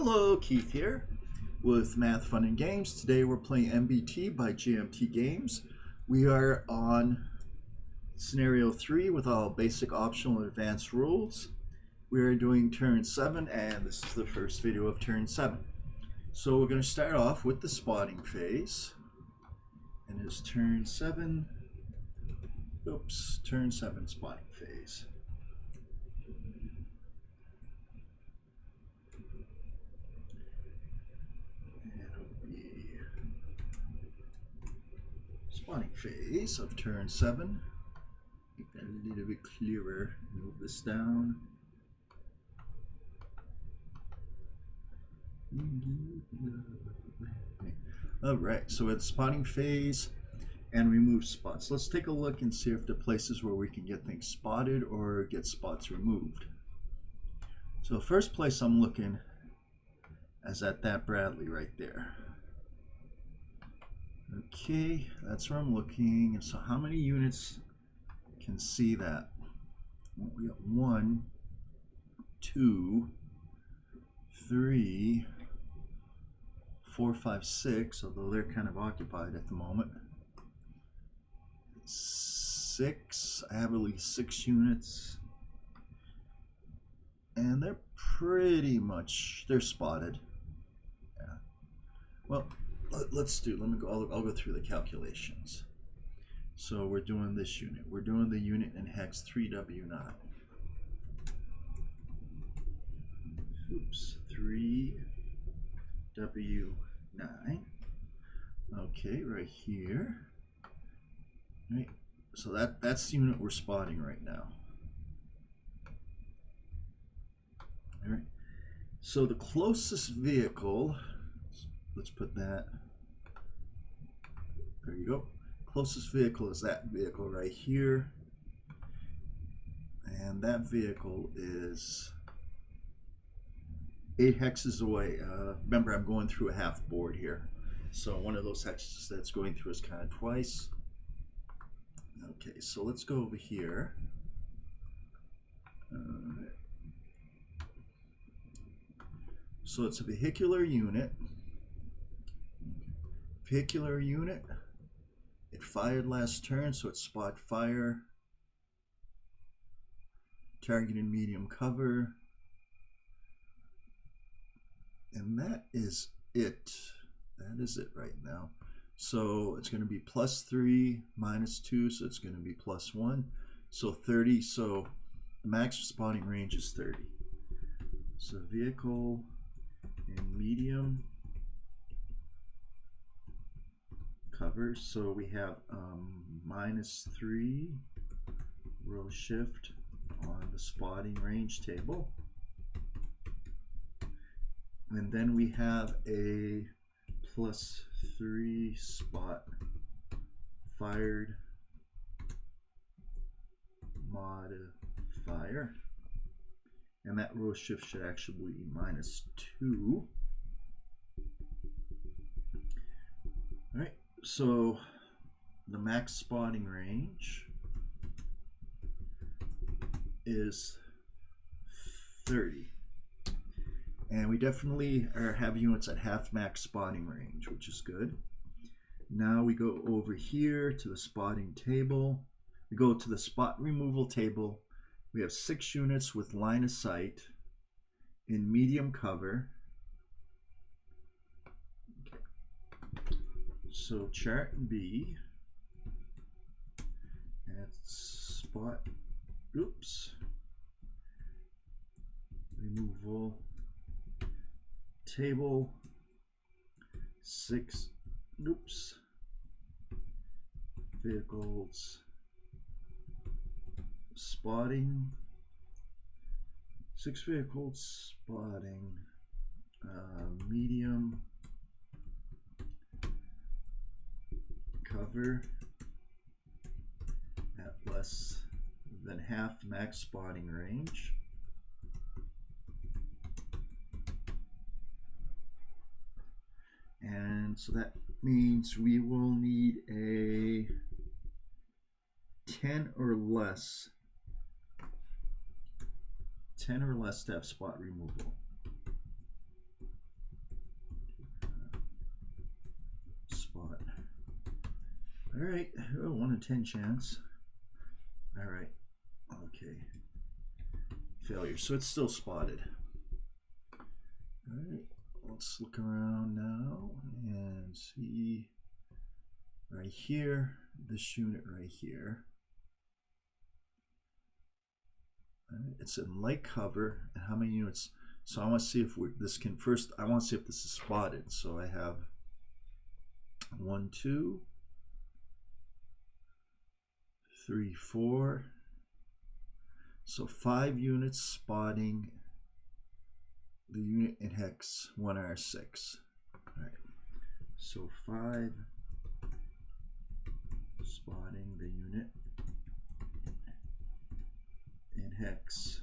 Hello, Keith here with Math, Fun, and Games. Today we're playing MBT by GMT Games. We are on scenario 3 with all basic, optional, and advanced rules. We are doing turn 7, and this is the first video of turn 7. So we're going to start off with the spotting phase. And it's turn 7. Oops, turn 7 spotting phase. Spotting phase of turn 7. Make that a little bit clearer. Move this down. Alright, so we're at the spotting phase and remove spots. Let's take a look and see if there are places where we can get things spotted or get spots removed. So the first place I'm looking is at that Bradley right there. Okay, that's where I'm looking. So how many units can see that? Well, we got 1, 2, 3, 4, 5, 6, although they're kind of occupied at the moment. 6, I have at least 6 units. And they're pretty much, they're spotted. Yeah. Well, I'll go through the calculations. So we're doing this unit. We're doing the unit in hex 3W9. Oops, 3W9. Okay, right here. Right. So that's the unit we're spotting right now. All right. So the closest vehicle, let's put that. There you go. Closest vehicle is that vehicle right here. And that vehicle is 8 hexes away. Remember, I'm going through a half board here. So one of those hexes that's going through is kind of twice. Okay, so let's go over here. So it's a vehicular unit. Vehicular unit. It fired last turn, so it's spot fire. Targeted medium cover. And that is it. That is it right now. So it's going to be +3, -2, so it's going to be +1. So 30, so the max spotting range is 30. So vehicle and medium cover. So we have -3 row shift on the spotting range table. And then we have a +3 spot fired modifier. And that row shift should actually be -2. All right, so the max spotting range is 30. And we definitely have units at half max spotting range, which is good. Now we go over here to the spotting table. We go to the spot removal table. We have 6 units with line of sight in medium cover. Okay. So chart B, that's spot, oops, removal table, 6, oops, vehicles, spotting, 6 vehicles, spotting, medium cover at less than half max spotting range. And so that means we will need a 10 or less 10 or less to have spot removal. All right, oh, 1 in 10 chance. All right, okay. Failure, so it's still spotted. All right, let's look around now and see right here, this unit right here. All right, it's in light cover, and how many units? So I want to see if this can first. I want to see if this is spotted. So I have 1, 2, 3, 4. So 5 units spotting the unit in hex 1R6. All right. So 5 spotting the unit in hex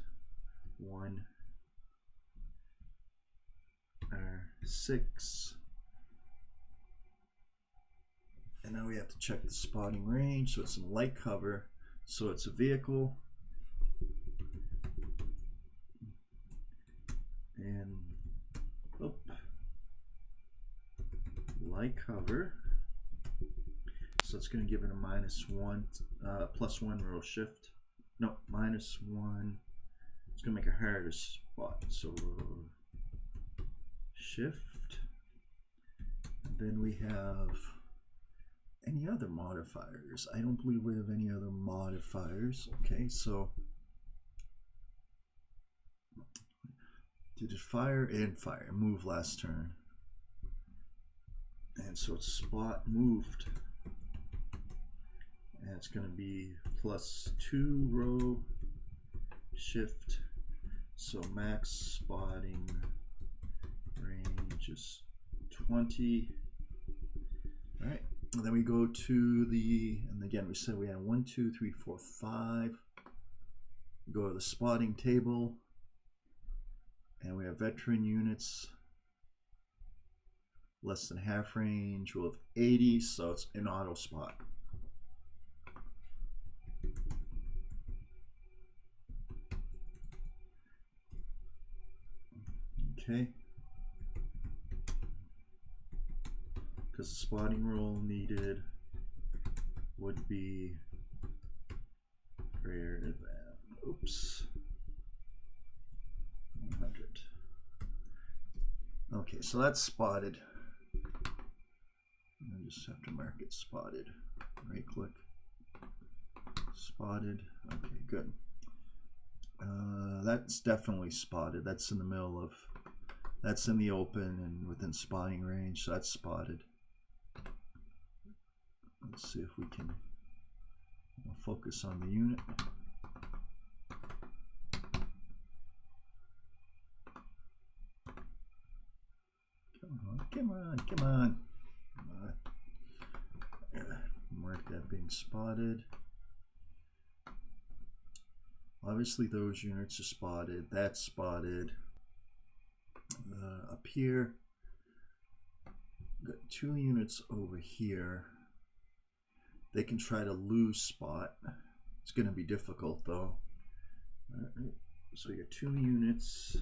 1R6. And now we have to check the spotting range. So it's in light cover. So it's a vehicle. And light cover. So it's going to give it a -1, +1 row shift. No, -1. It's going to make it harder to spot. So shift. And then we have any other modifiers. I don't believe we have any other modifiers. Okay, so did it fire and fire? Move last turn. And so it's spot moved. And it's going to be +2 row shift. So max spotting range is 20. All right. And then we go to the, and again, we said we had 1, 2, 3, 4, 5. We go to the spotting table. And we have veteran units. Less than half range. We'll have 80, so it's an auto spot. Okay. Because the spotting roll needed would be greater than, 100. Okay, so that's spotted. I just have to mark it spotted. Right click. Spotted. Okay, good. That's definitely spotted. That's in the middle of, that's in the open and within spotting range, so that's spotted. Let's see if we can focus on the unit. Come on, come on. Mark that being spotted. Obviously those units are spotted. That's spotted. Up here, got 2 units over here. They can try to lose spot. It's going to be difficult though. Alright, so we got 2 units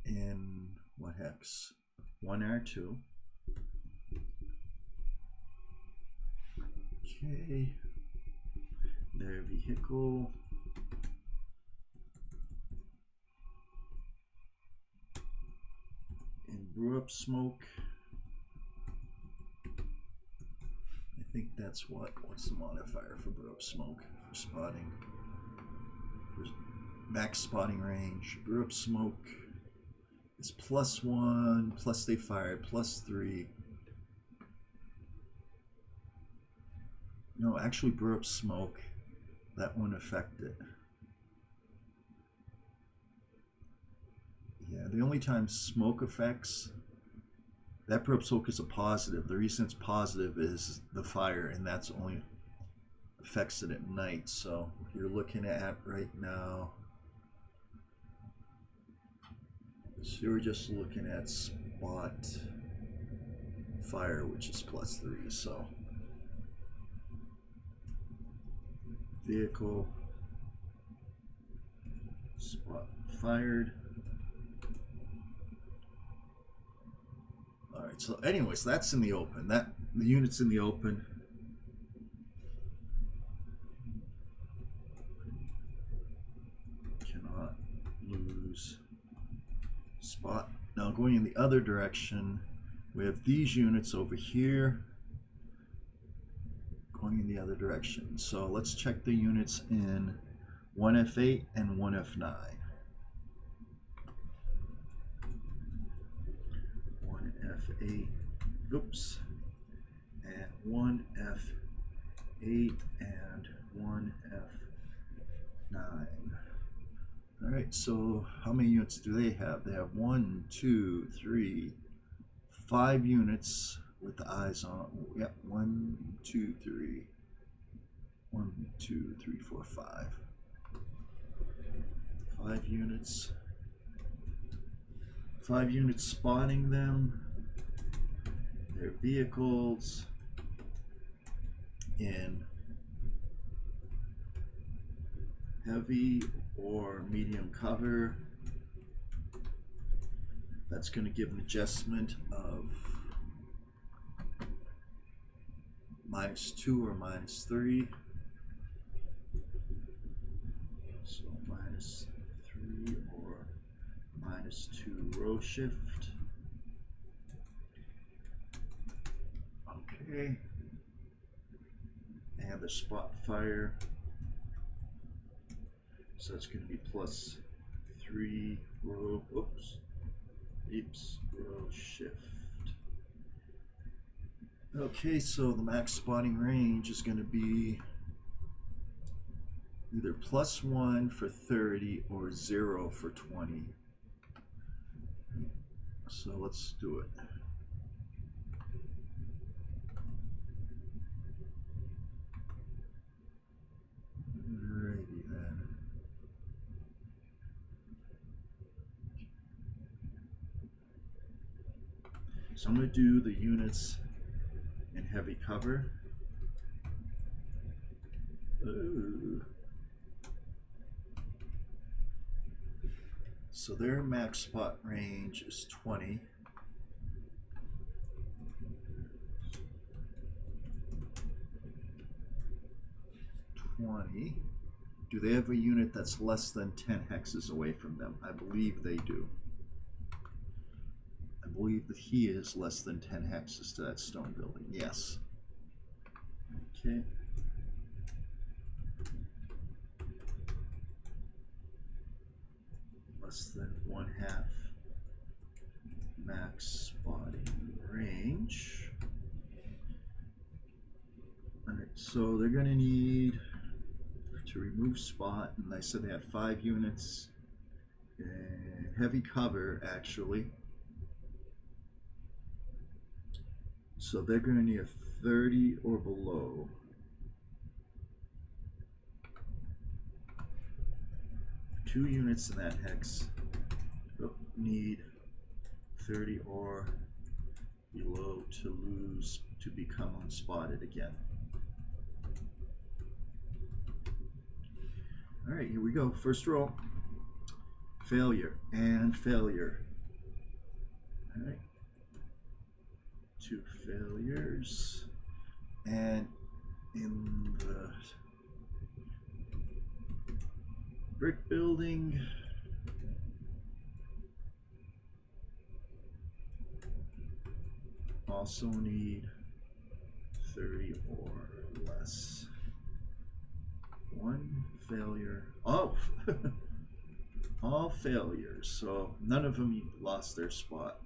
in what hex? 1R2. Okay. Their vehicle. And brew up smoke. I think that's what's the modifier for brew up smoke for spotting? For max spotting range. Brew up smoke is +1, plus they fired, +3. No, actually brew up smoke. That wouldn't affect it. Yeah, the only time smoke affects, that brew up smoke is a positive. The reason it's positive is the fire, and that's only affects it at night. So you're looking at right now, so you're just looking at spot fire, which is +3. So vehicle spot fired. All right, right, so anyways, that's in the open. The unit's in the open. Cannot lose spot. Now going in the other direction, we have these units over here going in the other direction. So let's check the units in 1F8 and 1F9. 1F8, oops, and 1F8 and 1F9. All right, so how many units do they have? They have 1, 2, 3, 5 units with the eyes on. Yep, 1, 2, 3. 1, 2, 3, 4, 5. 5 units. 5 units spotting them. Their vehicles in heavy or medium cover. That's going to give an adjustment of -2 or -3. So -3 or -2 row shift. Okay. And the spot fire. So it's going to be +3 row, row shift. Okay, so the max spotting range is going to be either +1 for 30 or 0 for 20. So let's do it. Alrighty then. So I'm going to do the units in heavy cover. Ooh. So their max spot range is 20. Do they have a unit that's less than 10 hexes away from them? I believe they do. I believe that he is less than 10 hexes to that stone building. Yes. Okay. Less than 1/2 max spotting range. Alright, so they're going to need to remove spot, and I said they had 5 units in heavy cover actually. So they're going to need a 30 or below. Two units in that hex need 30 or below to become unspotted again. All right, here we go. First row. Failure and failure. All right. 2 failures. And in the brick building, also need 30 or less. 1 failure. Oh, all failures. So none of them lost their spot.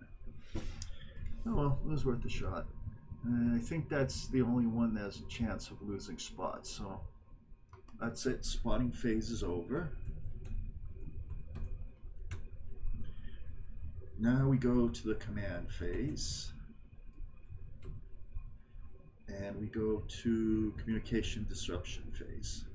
Oh well, it was worth a shot. And I think that's the only one that has a chance of losing spots. So that's it. Spotting phase is over. Now we go to the command phase. And we go to communication disruption phase.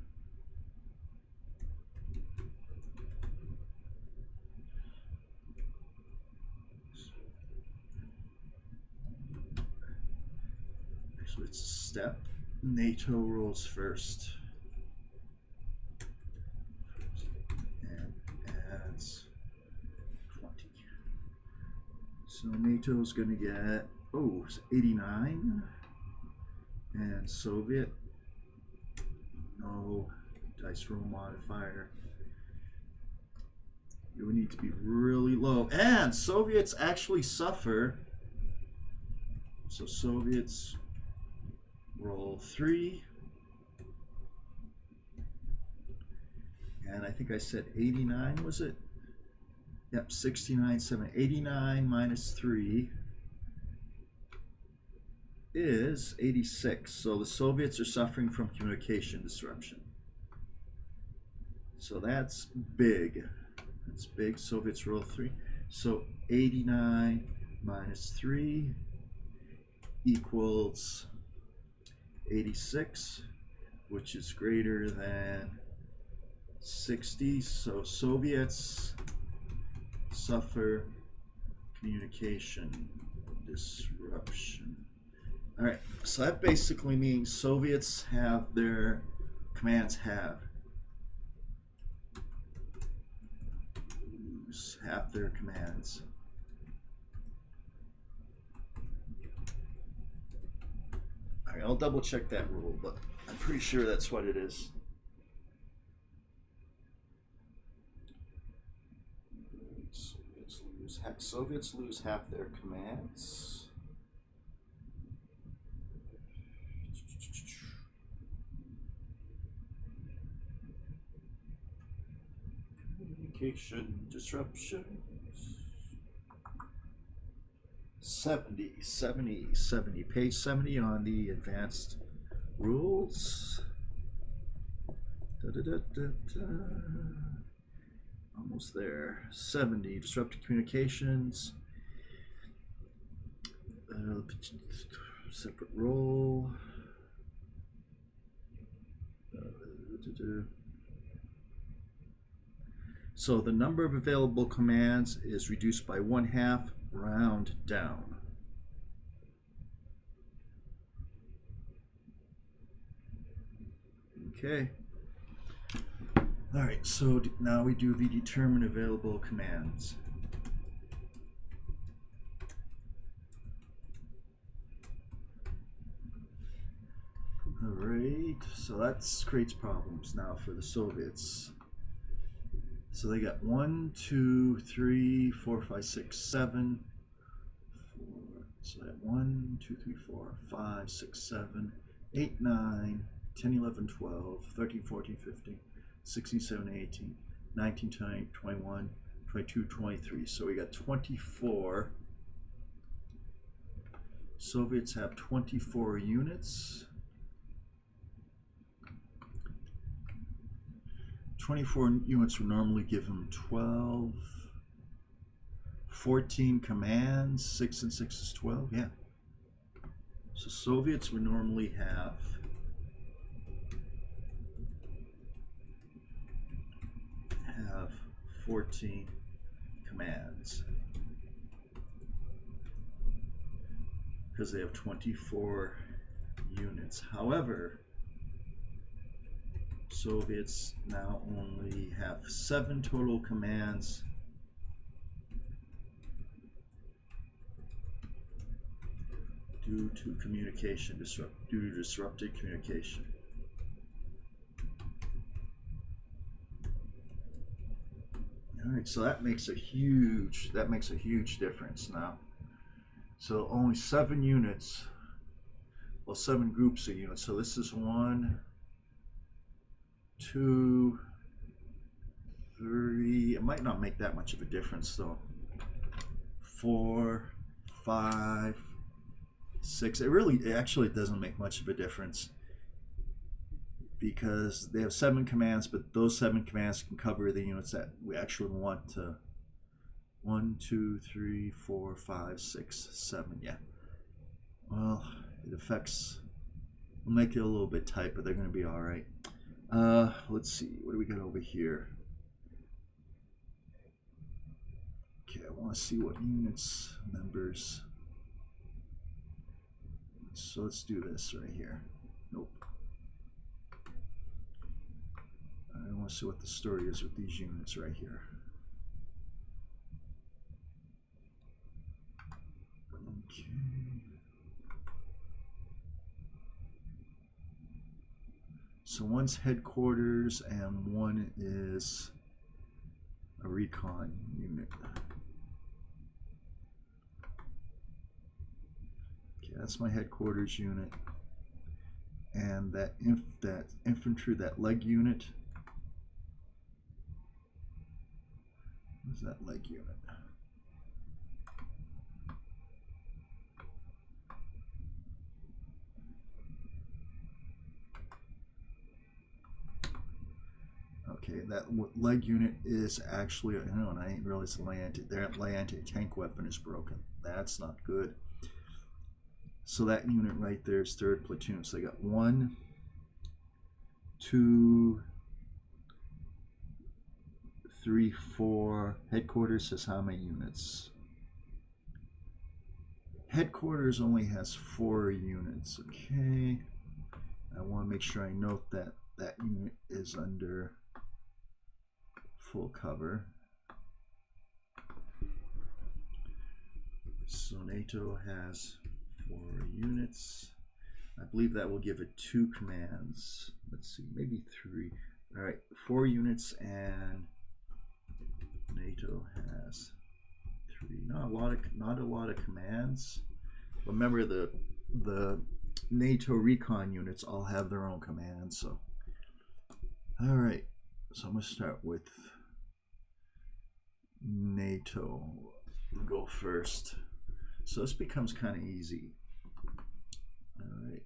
So it's a step. NATO rolls first. And adds 20. So NATO's going to get, oh, 89. And Soviet, no dice roll modifier. You would need to be really low. And Soviets actually suffer. So Soviets roll 3. And I think I said 89, was it? Yep, 69, 7, 89 minus 3 is 86. So the Soviets are suffering from communication disruption. So that's big. That's big. Soviets roll 3. So 89 minus 3 equals 86, which is greater than 60. So Soviets suffer communication disruption. All right, so that basically means Soviets have their commands lose half their commands. All right, I'll double check that rule, but I'm pretty sure that's what it is. Soviets lose half their commands. Communication disruption. 70. Page 70 on the advanced rules. Almost there. 70. Disrupted communications. Separate role. So the number of available commands is reduced by 1/2, round down. Okay. All right, so now we do the determine available commands. All right, so that creates problems now for the Soviets. So they got 1, 2, 3, 4, 5, 6, 7. 4. So they have 1, 2, 3, 4, 5, 6, 7, 8, 9, 10, 11, 12, 13, 14, 15, 16, 17, 18, 19, 20, 21, 22, 23. So we got 24. Soviets have 24 units. 24 units would normally give them 12, 14 commands, 6 and 6 is 12, yeah. So Soviets would normally have 14 commands because they have 24 units. However, Soviets now only have 7 total commands due to disrupted communication. All right, so that makes a huge difference now. So only 7 units, well, 7 groups of units. So this is 1, 2, 3. It might not make that much of a difference though. 4, 5, 6. It actually doesn't make much of a difference because they have 7 commands, but those 7 commands can cover the units that we actually want to. 1, 2, 3, 4, 5, 6, 7. Yeah. Well, it affects. We'll make it a little bit tight, but they're going to be all right. Let's see. What do we got over here? Okay, I want to see what units members. So let's do this right here. Nope. I want to see what the story is with these units right here. So one's headquarters and one is a recon unit. Okay, that's my headquarters unit. And that infantry, that leg unit. What's that leg unit? Okay, that leg unit is actually, no, I ain't realized their anti-tank weapon is broken. That's not good. So that unit right there is 3rd platoon. So I got 1, 2, 3, 4. Headquarters says how many units? Headquarters only has 4 units. Okay. I want to make sure I note that that unit is under full cover. So NATO has 4 units. I believe that will give it 2 commands. Let's see, maybe 3. All right, 4 units, and NATO has 3. Not a lot of commands. Remember, the NATO recon units all have their own commands. So, all right. So I'm gonna start with NATO. We'll go first. So this becomes kind of easy. All right.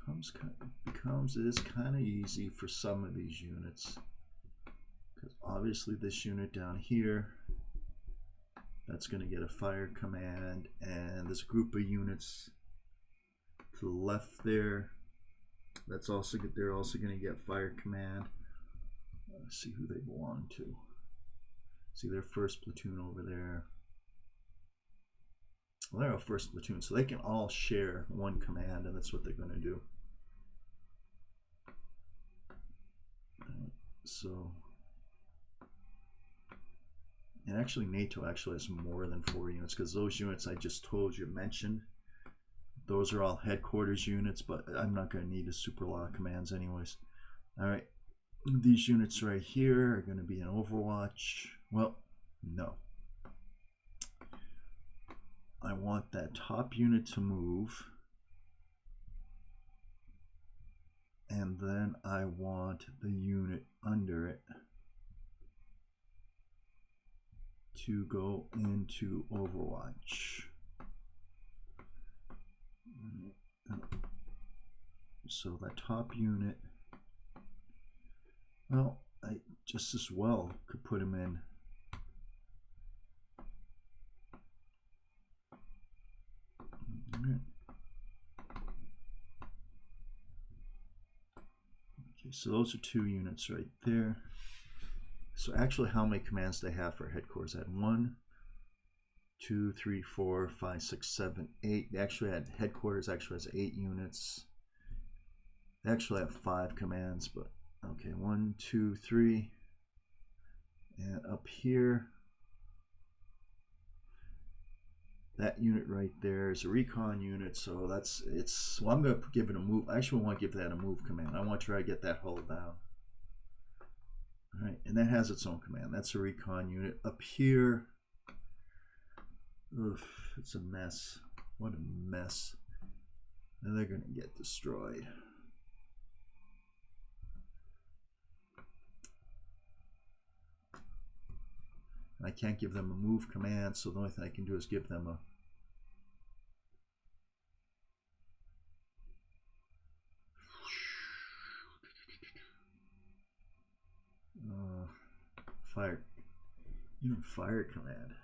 It is kind of easy for some of these units, because obviously this unit down here, that's going to get a fire command, and this group of units to the left there, they're also going to get fire command. Let's see who they belong to. See their 1st platoon over there. Well, they're a 1st platoon, so they can all share 1 command, and that's what they're going to do. So, and actually NATO actually has more than 4 units, because those units I just told you mentioned, those are all headquarters units, but I'm not going to need a super lot of commands anyways. All right, these units right here are going to be in Overwatch. Well, no. I want that top unit to move, and then I want the unit under it to go into Overwatch. So that top unit, well, I just as well could put him in Okay, so those are 2 units right there. So actually, how many commands they have for headquarters? I had 1, 2, 3, 4, 5, 6, 7, 8. They actually had headquarters actually has 8 units. They actually have 5 commands, but okay, 1, 2, 3, and up here, that unit right there is a recon unit. So well, I'm going to give it a move. I actually want to give that a move command. I want to try to get that hull down. All right, and that has its own command. That's a recon unit. Up here, oof, it's a mess. What a mess. And they're going to get destroyed. I can't give them a move command, so the only thing I can do is give them a fire command.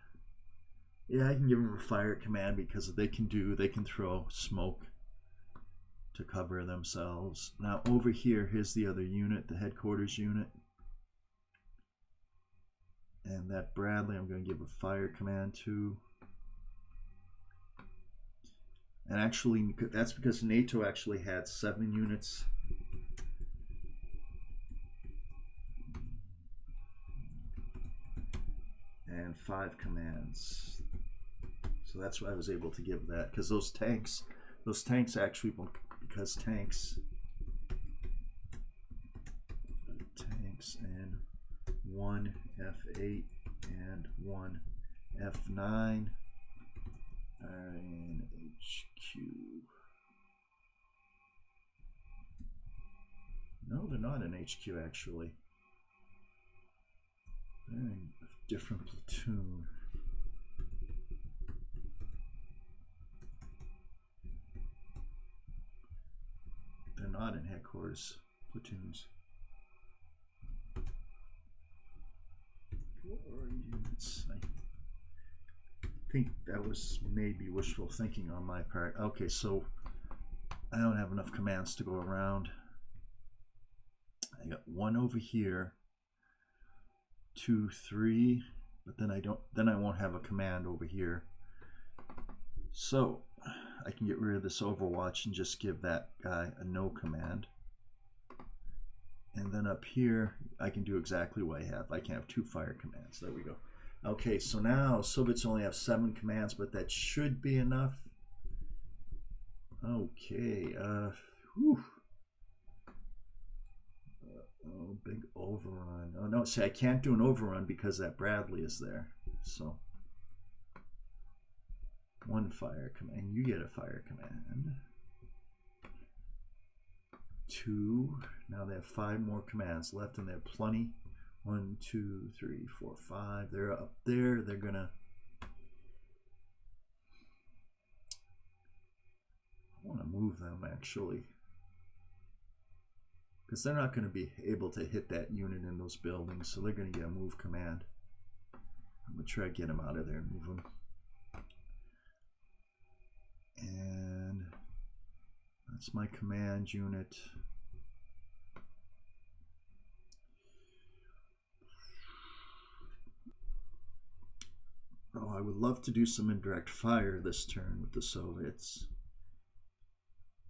Yeah, I can give them a fire command because they can throw smoke to cover themselves. Now over here, here's the other unit, the headquarters unit. And that Bradley, I'm going to give a fire command to. And actually, that's because NATO actually had 7 units. And 5 commands. So that's why I was able to give that, because those tanks actually because tanks and 1 F8 and 1 F9 are in HQ. No, they're not in HQ actually. They're in a different platoon. They're not in headquarters platoons. Or units. I think that was maybe wishful thinking on my part. Okay, so I don't have enough commands to go around. I got 1 over here, 2, 3, but then I won't have a command over here. So I can get rid of this Overwatch and just give that guy a no command. And then up here, I can do exactly what I have. I can have 2 fire commands. There we go. Okay, so now Soviets only have 7 commands, but that should be enough. Okay, whew. Oh, big overrun. Oh no, see, I can't do an overrun because that Bradley is there. So 1 fire command. You get a fire command. 2. Now they have 5 more commands left, and they have plenty. 1, 2, 3, 4, 5. They're up there. They're gonna. I want to move them actually, because they're not going to be able to hit that unit in those buildings, so they're going to get a move command. I'm going to try to get them out of there and move them. And that's my command unit. Oh, I would love to do some indirect fire this turn with the Soviets.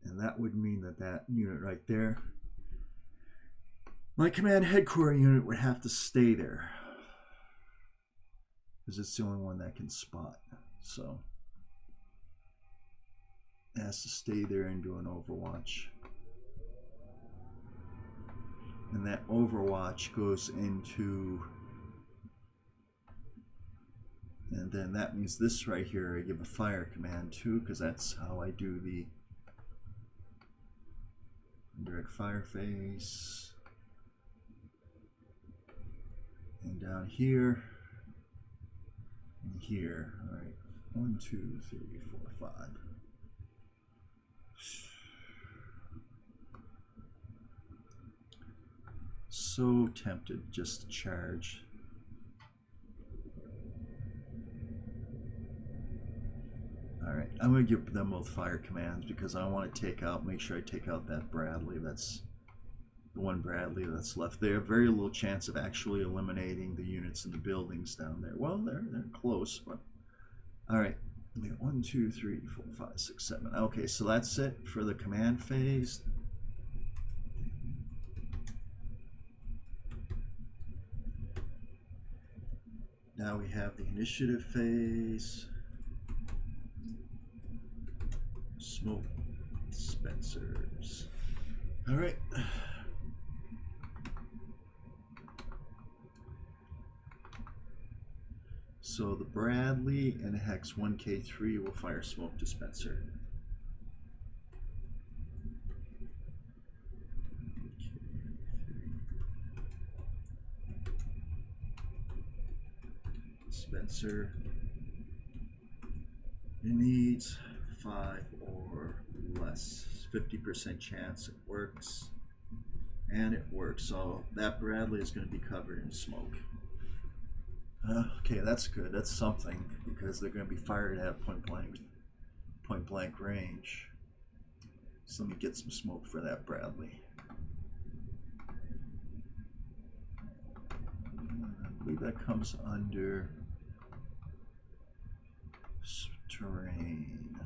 And that would mean that that unit right there, my command headquarters unit, would have to stay there, because it's the only one that can spot. So it has to stay there and do an Overwatch. And that Overwatch goes into, and then that means this right here, I give a fire command too, because that's how I do the indirect fire phase. And down here, and here. All right, 1, 2, 3, 4, 5. So tempted just to charge. All right, I'm going to give them both fire commands because I want to make sure I take out that Bradley. That's the 1 Bradley that's left there. Very little chance of actually eliminating the units in the buildings down there. Well, they're close, but all right. 1, 2, 3, 4, 5, 6, 7. Okay, so that's it for the command phase. Now we have the initiative phase. Smoke dispensers. All right. So the Bradley and Hex 1K3 will fire smoke dispenser. Dispenser. It needs 5 or less. 50% chance it works. And it works. So that Bradley is going to be covered in smoke. Okay, that's good. That's something, because they're going to be fired at point blank range. So let me get some smoke for that Bradley. I believe that comes under terrain.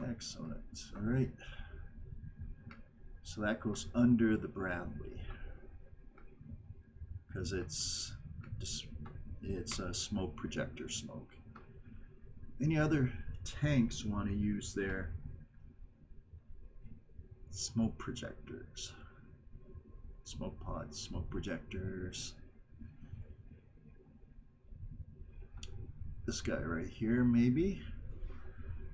Excellent. All right. So that goes under the Bradley, because it's a smoke projector smoke. Any other tanks want to use their smoke projectors, smoke pods, smoke projectors. This guy right here, maybe.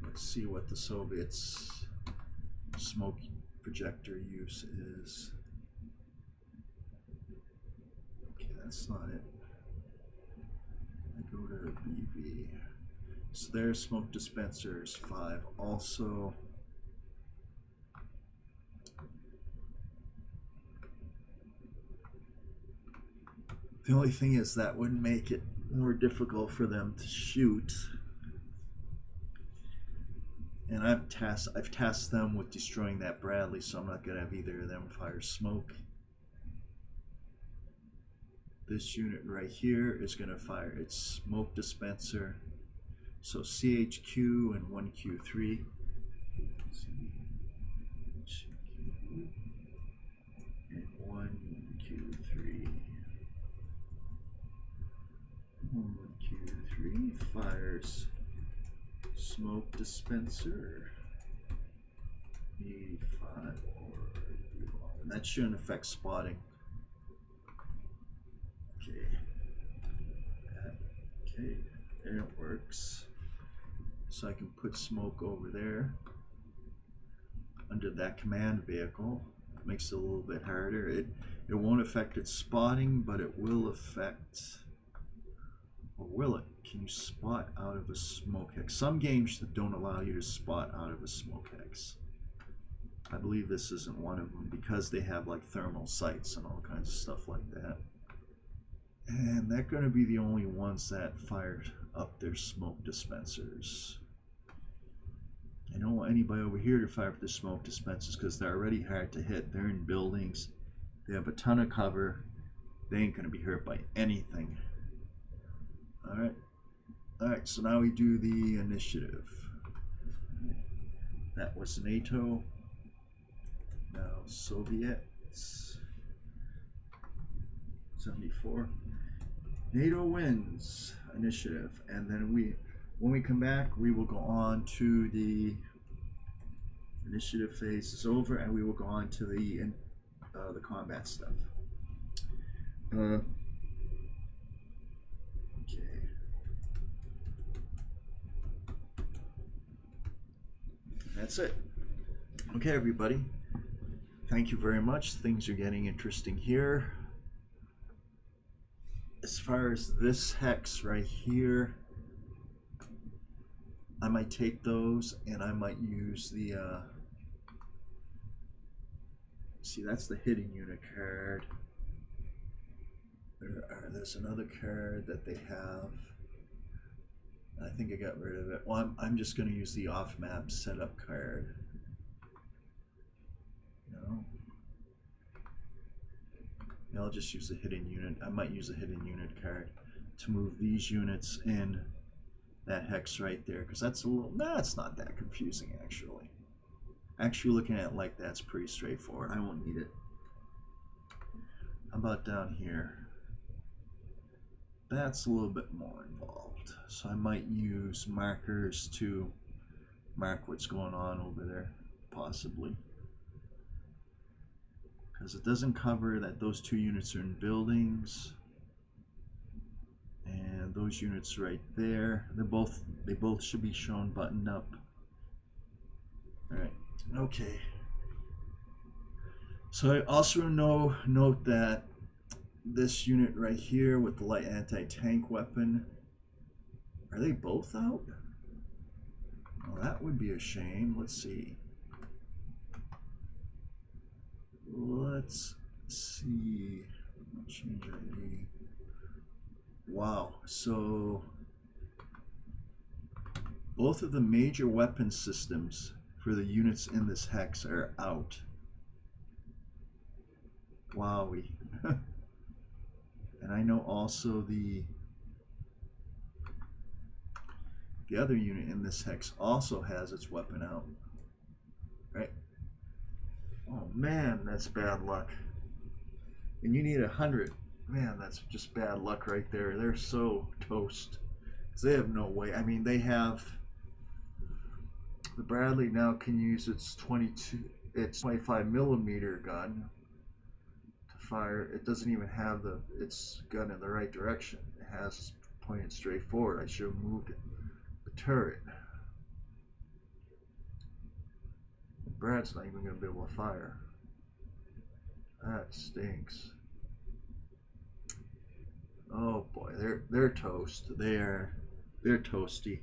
Let's see what the Soviets' smoke projector use is. Okay, that's not it. I go to BV. So there's smoke dispensers 5. Also, the only thing is that would make it more difficult for them to shoot. And I've tasked them with destroying that Bradley, so I'm not going to have either of them fire smoke. This unit right here is going to fire its smoke dispenser. So CHQ and 1Q3. And 1Q3. 1Q3 fires smoke dispenser. 85 or and that shouldn't affect spotting. Okay. Okay, there it works. So I can put smoke over there under that command vehicle. It makes it a little bit harder. It won't affect its spotting, but it will affect, or will it? Can you spot out of a smoke hex? Some games that don't allow you to spot out of a smoke hex. I believe this isn't one of them because they have like thermal sights and all kinds of stuff like that. And they're going to be the only ones that fired up their smoke dispensers. I don't want anybody over here to fire up their smoke dispensers because they're already hard to hit. They're in buildings. They have a ton of cover. They ain't going to be hurt by anything. Alright. Alright, so now we do the initiative. That was NATO. Now Soviets. 74. NATO wins initiative, and then when we come back, we will go on to the initiative phase is over, and we will go on to the combat stuff. Okay. That's it. Okay, everybody. Thank you very much. Things are getting interesting here. As far as this hex right here, I might take those and I might use the see, that's the hitting unit card. There's another card that they have. I think I got rid of it. Well, I'm just going to use the off-map setup card. No. I'll just use a hidden unit. I might use a hidden unit card to move these units in that hex right there, because that's a little, nah, it's not that confusing actually. Actually looking at it like that's pretty straightforward. I won't need it. How about down here? That's a little bit more involved. So I might use markers to mark what's going on over there, possibly. Because it doesn't cover that those two units are in buildings, and those units right there, they both should be shown buttoned up. All right, okay. So I also note that this unit right here with the light anti-tank weapon, are they both out? Well, that would be a shame. Let's see. Let's see. Change ID. Wow. So both of the major weapon systems for the units in this hex are out. Wowie. And I know also the other unit in this hex also has its weapon out. Right? Oh man, that's bad luck. And you need 100. Man, that's just bad luck right there. They're so toast. 'Cause they have no way. I mean, they have The Bradley now can use its 25 millimeter gun to fire. It doesn't even have its gun in the right direction. It has pointed straight forward. I should have moved it. The turret. Brad's not even going to be able to fire. That stinks. Oh boy, they're toast. They're toasty.